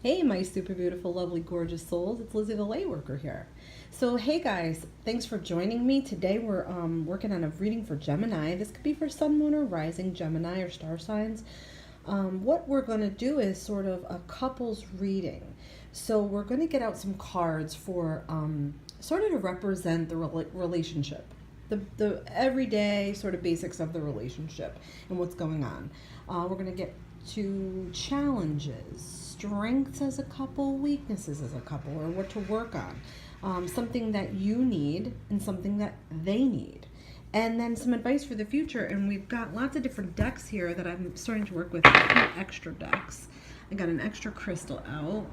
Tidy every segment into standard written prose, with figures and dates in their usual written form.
Hey, my super beautiful, lovely, gorgeous souls. It's Lizzie the Lightworker here. So, hey guys, thanks for joining me. Today we're working on a reading for Gemini. This could be for Sun, Moon, or Rising Gemini or star signs. What we're going to do is sort of a couples reading. So, we're going to get out some cards for sort of to represent the relationship. The everyday sort of basics of the relationship and what's going on. We're going to get to challenges, strengths as a couple, weaknesses as a couple, or what to work on. Something that you need and something that they need. And then some advice for the future. And we've got lots of different decks here that I'm starting to work with, a few extra decks. I got an extra crystal out.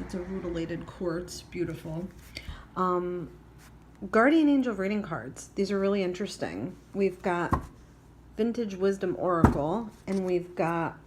It's a rutilated quartz, beautiful. Guardian Angel reading cards. These are really interesting. We've got Vintage Wisdom Oracle, and we've got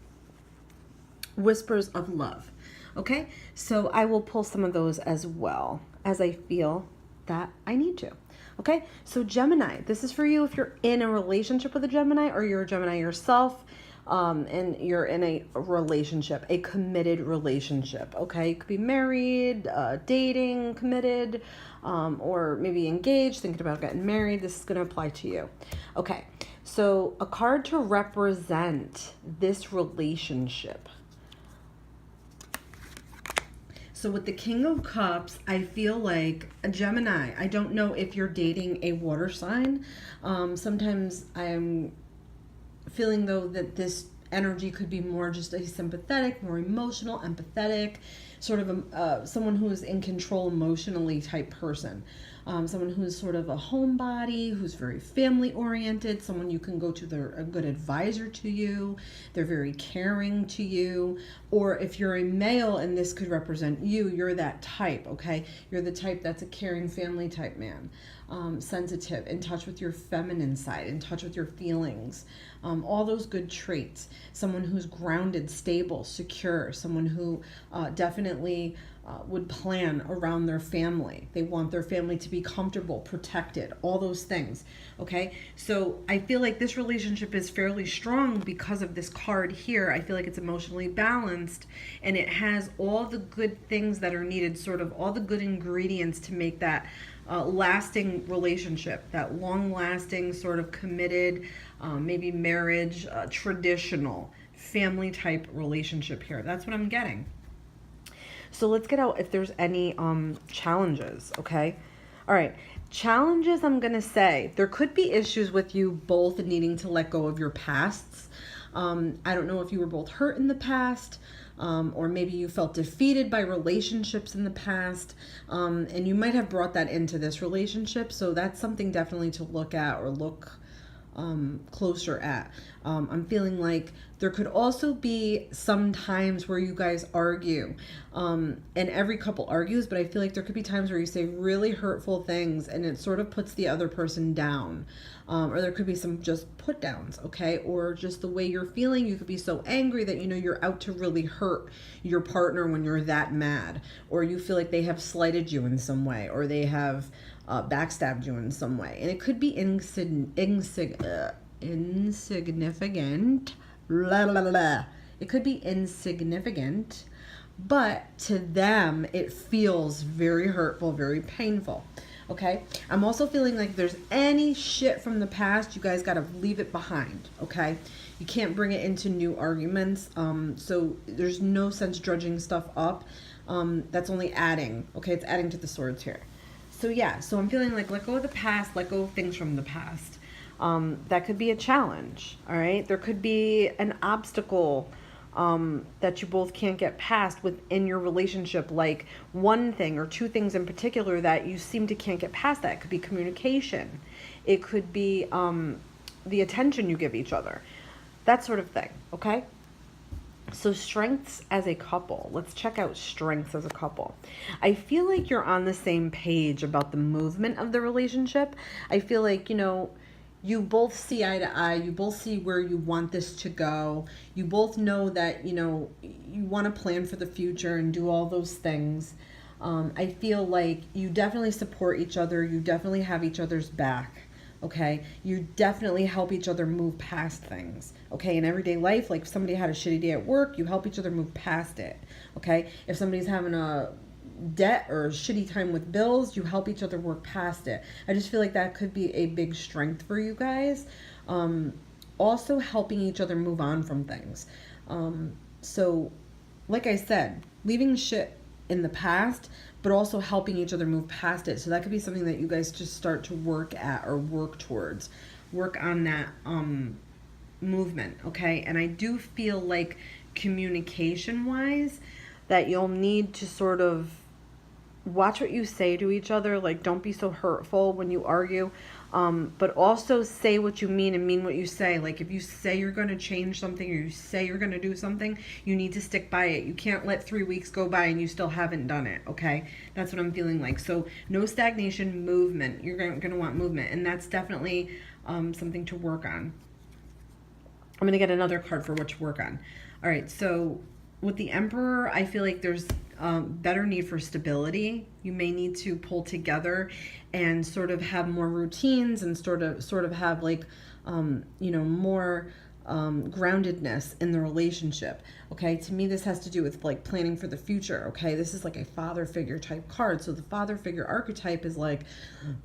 Whispers of Love. Okay, so I will pull some of those as well as I feel that I need to. Okay, so Gemini, this is for you if you're in a relationship with a Gemini or you're a Gemini yourself, and you're in a relationship, a committed relationship. Okay, you could be married, dating, committed, or maybe engaged, thinking about getting married. This is going to apply to you. Okay, so a card to represent this relationship. So with the King of Cups, I feel like a Gemini. I don't know if you're dating a water sign. Sometimes I'm feeling though that this energy could be more just a sympathetic, more emotional, empathetic, sort of someone who is in control emotionally type person. Someone who's sort of a homebody, who's very family oriented, someone you can go to, they're a good advisor to you, they're very caring to you. Or if you're a male and this could represent you, you're that type, okay? You're the type that's a caring family type man, sensitive, in touch with your feminine side, in touch with your feelings, all those good traits. Someone who's grounded, stable, secure, someone who definitely would plan around their family. They want their family to be comfortable, protected, all those things. Okay, so I feel like this relationship is fairly strong because of this card here. I feel like it's emotionally balanced and it has all the good things that are needed, sort of all the good ingredients to make that lasting relationship, that long-lasting, sort of committed, maybe marriage, traditional family type relationship here. That's what I'm getting. So let's get out if there's any challenges, okay? All right, challenges, I'm going to say, there could be issues with you both needing to let go of your pasts. I don't know if you were both hurt in the past, or maybe you felt defeated by relationships in the past, and you might have brought that into this relationship. So that's something definitely to look at or look closer at. I'm feeling like there could also be some times where you guys argue, and every couple argues, but I feel like there could be times where you say really hurtful things and it sort of puts the other person down, or there could be some just put downs, okay? Or just the way you're feeling, you could be so angry that you know you're out to really hurt your partner when you're that mad, or you feel like they have slighted you in some way, or they have backstabbed you in some way. And it could be insignificant. La, la, la, la. It could be insignificant, but to them it feels very hurtful, very painful. Okay, I'm also feeling like if there's any shit from the past, you guys got to leave it behind. Okay, you can't bring it into new arguments. So there's no sense dredging stuff up. That's only adding. Okay, it's adding to the swords here. So yeah, so I'm feeling like let go of the past, let go of things from the past. That could be a challenge, all right? There could be an obstacle that you both can't get past within your relationship, like one thing or two things in particular that you seem to can't get past that. It could be communication. It could be the attention you give each other, that sort of thing, okay? So strengths as a couple. Let's check out strengths as a couple. I feel like you're on the same page about the movement of the relationship. I feel like, you both see eye to eye. You both see where you want this to go. You both know that, you want to plan for the future and do all those things. I feel like you definitely support each other. You definitely have each other's back. Okay, you definitely help each other move past things. Okay, in everyday life, like if somebody had a shitty day at work, you help each other move past it. Okay, if somebody's having a debt or a shitty time with bills, you help each other work past it. I just feel like that could be a big strength for you guys. Also helping each other move on from things. So like I said, leaving shit in the past, but also helping each other move past it. So that could be something that you guys just start to work at or work towards. Work on that movement, okay? And I do feel like communication wise that you'll need to sort of watch what you say to each other. Like, don't be so hurtful when you argue. But also say what you mean and mean what you say. Like, if you say you're going to change something or you say you're going to do something, you need to stick by it. You can't let 3 weeks go by and you still haven't done it, okay? That's what I'm feeling like. So no stagnation, movement. You're going to want movement, and that's definitely something to work on. I'm going to get another card for what to work on. All right, so with the Emperor, I feel like there's better need for stability. You may need to pull together and sort of have more routines and sort of have like more groundedness in the relationship. Okay, to me this has to do with like planning for the future. Okay, this is like a father figure type card. So the father figure archetype is like,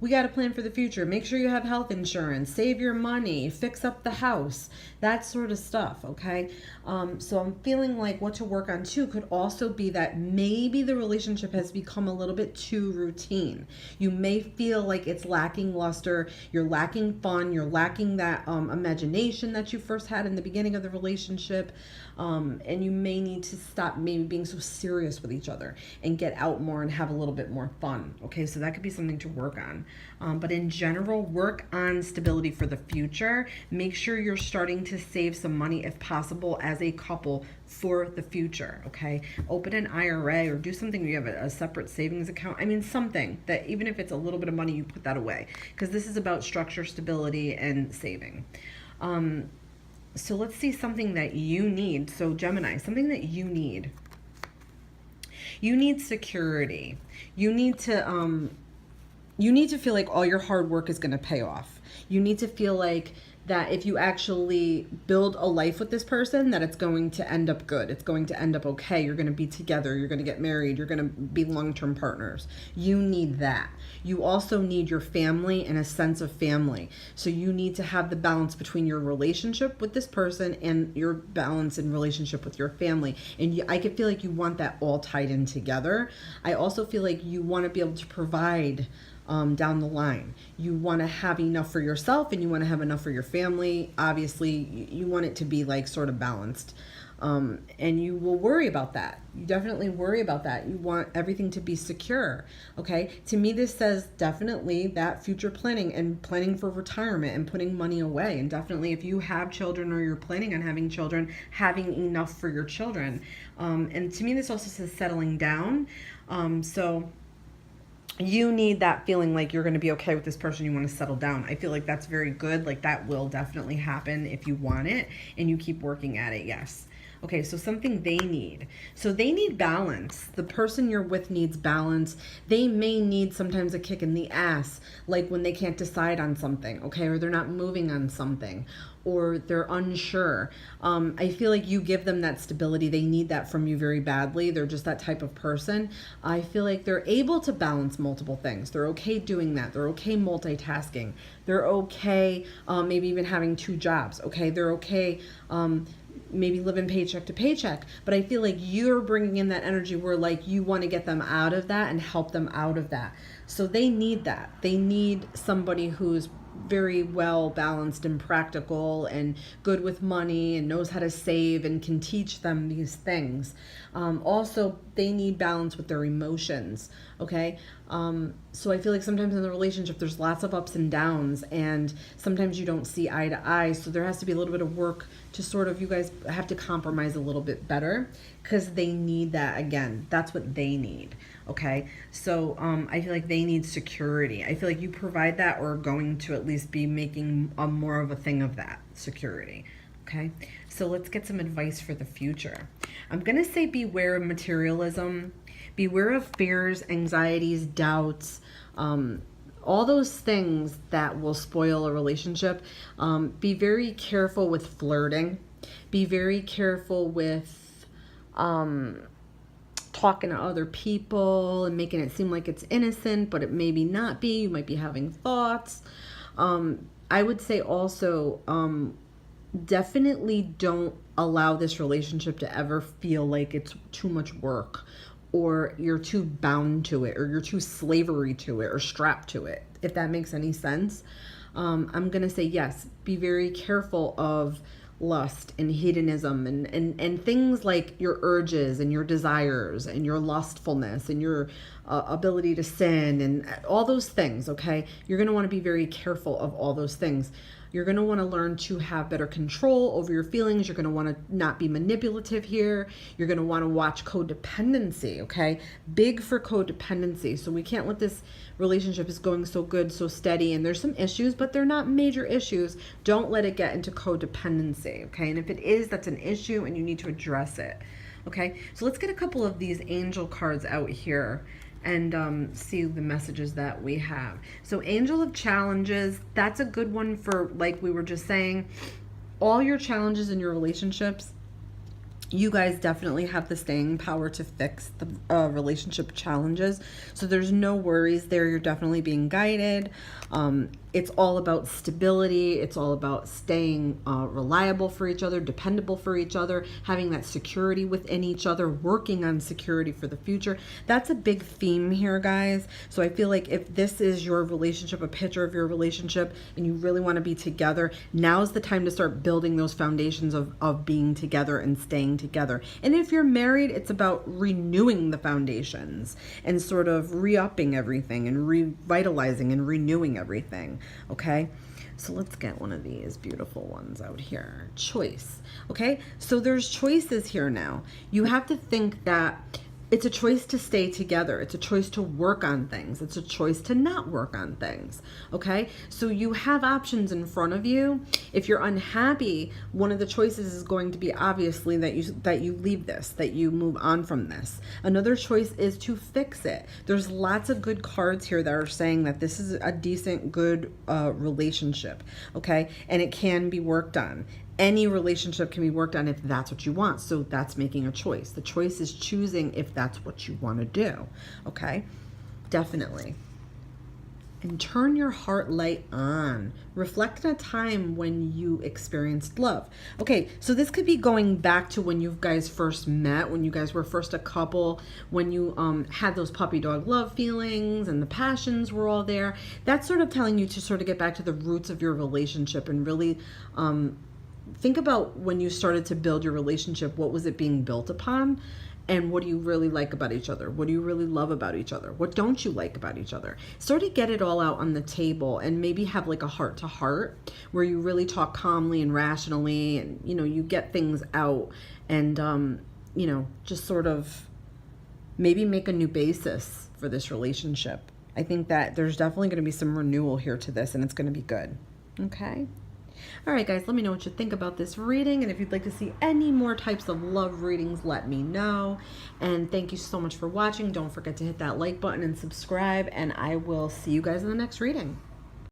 we got to plan for the future. Make sure you have health insurance, save your money, fix up the house, that sort of stuff. Okay, so I'm feeling like what to work on too could also be that maybe the relationship has become a little bit too routine. You may feel like it's lacking luster, you're lacking fun, you're lacking that imagination that you first had in the beginning of the relationship. And you may need to stop maybe being so serious with each other and get out more and have a little bit more fun. Okay, so that could be something to work on. But in general, work on stability for the future. Make sure you're starting to save some money if possible as a couple for the future. Okay, open an IRA or do something where you have a separate savings account. I mean, something that even if it's a little bit of money, you put that away, because this is about structure, stability, and saving. So let's see something that you need. So Gemini, something that you need. You need security. You need to feel like all your hard work is going to pay off. You need to feel like that if you actually build a life with this person, that it's going to end up good. It's going to end up okay. You're going to be together. You're going to get married. You're going to be long-term partners. You need that. You also need your family and a sense of family. So you need to have the balance between your relationship with this person and your balance in relationship with your family. And I could feel like you want that all tied in together. I also feel like you want to be able to provide down the line. You want to have enough for yourself and you want to have enough for your family. Obviously, you want it to be like sort of balanced. And you will worry about that. You definitely worry about that. You want everything to be secure. Okay. To me, this says definitely that future planning and planning for retirement and putting money away. And definitely if you have children or you're planning on having children, having enough for your children. And to me, this also says settling down. So you need that feeling like you're going to be okay with this person. You want to settle down. I feel like that's very good. Like that will definitely happen if you want it and you keep working at it. Yes. Okay, so something they need. So they need balance. The person you're with needs balance. They may need sometimes a kick in the ass, like when they can't decide on something, okay, or they're not moving on something, or they're unsure. I feel like you give them that stability. They need that from you very badly. They're just that type of person. I feel like they're able to balance multiple things. They're okay doing that. They're okay multitasking. They're okay maybe even having 2 jobs, okay? They're okay maybe living paycheck to paycheck, but I feel like you're bringing in that energy where like you want to get them out of that and help them out of that. So they need that. They need somebody who's very well balanced and practical and good with money and knows how to save and can teach them these things. Also, they need balance with their emotions, okay? So I feel like sometimes in the relationship there's lots of ups and downs and sometimes you don't see eye to eye, so there has to be a little bit of work to sort of, you guys have to compromise a little bit better because they need that. Again, that's what they need. Okay, so I feel like they need security. I feel like you provide that or are going to at least be making more of a thing of that security. Okay, so let's get some advice for the future. I'm going to say beware of materialism, beware of fears, anxieties, doubts, all those things that will spoil a relationship. Be very careful with flirting. Be very careful with talking to other people and making it seem like it's innocent, but it maybe not be. You might be having thoughts. I would say also, definitely don't allow this relationship to ever feel like it's too much work, or you're too bound to it, or you're too slavery to it, or strapped to it, if that makes any sense. I'm going to say yes, be very careful of lust and hedonism and things like your urges and your desires and your lustfulness and your ability to sin and all those things, okay? You're going to want to be very careful of all those things. You're going to want to learn to have better control over your feelings. You're going to want to not be manipulative here. You're going to want to watch codependency, okay? Big for codependency. So we can't let this relationship is going so good, so steady, and there's some issues, but they're not major issues. Don't let it get into codependency, okay? And if it is, that's an issue and you need to address it, okay? So let's get a couple of these angel cards out here and see the messages that we have. So Angel of Challenges, that's a good one for, like we were just saying, all your challenges in your relationships. You guys definitely have the staying power to fix the relationship challenges. So there's no worries there. You're definitely being guided. It's all about stability. It's all about staying reliable for each other, dependable for each other, having that security within each other, working on security for the future. That's a big theme here, guys. So I feel like if this is your relationship, a picture of your relationship, and you really want to be together, now's the time to start building those foundations of being together and staying together. And if you're married, it's about renewing the foundations and sort of re-upping everything and revitalizing and renewing everything. Okay, so let's get one of these beautiful ones out here. Choice. Okay, so there's choices here now. You have to think that it's a choice to stay together. It's a choice to work on things. It's a choice to not work on things. Okay, so you have options in front of you. If you're unhappy, one of the choices is going to be obviously that you leave this, that you move on from this. Another choice is to fix it. There's lots of good cards here that are saying that this is a decent, good relationship. Okay, and it can be worked on. Any relationship can be worked on if that's what you want. So that's making a choice. The choice is choosing if that's what you want to do. Okay, definitely. And turn your heart light on. Reflect on a time when you experienced love. Okay, so this could be going back to when you guys first met, when you guys were first a couple, when you had those puppy dog love feelings and the passions were all there. That's sort of telling you to sort of get back to the roots of your relationship and really think about when you started to build your relationship. What was it being built upon? And what do you really like about each other? What do you really love about each other? What don't you like about each other? Sort of get it all out on the table and maybe have like a heart to heart where you really talk calmly and rationally and, you know, you get things out and, you know, just sort of maybe make a new basis for this relationship. I think that there's definitely going to be some renewal here to this and it's going to be good. Okay. All right, guys, let me know what you think about this reading. And if you'd like to see any more types of love readings, let me know. And thank you so much for watching. Don't forget to hit that like button and subscribe. And I will see you guys in the next reading.